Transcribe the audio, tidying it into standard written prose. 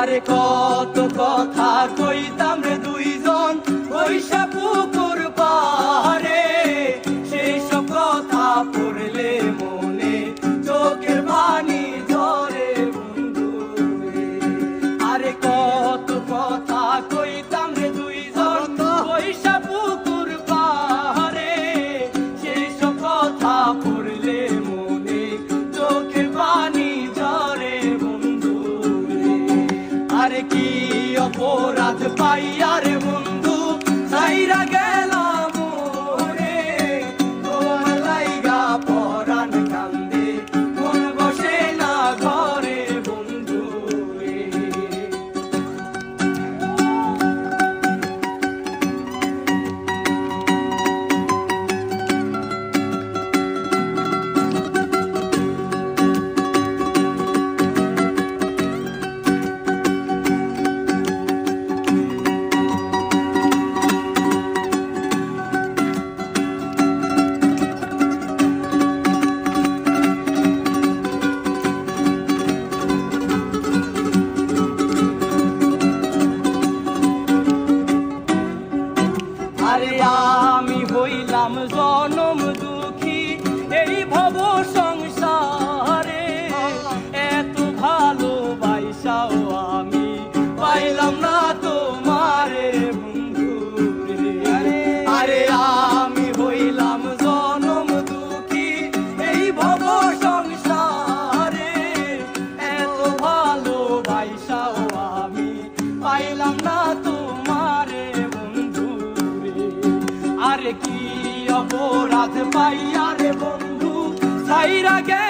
আরে কত কথা কইতাম রে দুইজন বৈশা পুকুর পারে, সেই সব কথা পড়লে মনে চোখের পানি ঝরে বন্ধু রে। আরে কত কথা কইতাম রে দুইজন বৈশা পুকুর পারে, সেই সব কথা পড়লে মনে চোখের পানি ঝরে বন্ধু রে। আরে কি অপরাধ পাইয়া রে বন্ধু সাইরা গেলাম রে, তোমার লাইগা পরাণ কান্দে মন বসে না ঘরে বন্ধু রে। আরে আমি হইলাম জনম দুঃখী এই ভব সংসারে, এত ভালোবাসাও আমি পাইলাম না তোমারে বন্ধু রে। আরে আমি হইলাম জনম দুঃখী এই ভব সংসারে, এত ভালোবাসাও আমি পাইলাম না তোমারে বন্ধু রে। আরে কি অপরাধ পাইয়া রে বন্ধু সাইরা গে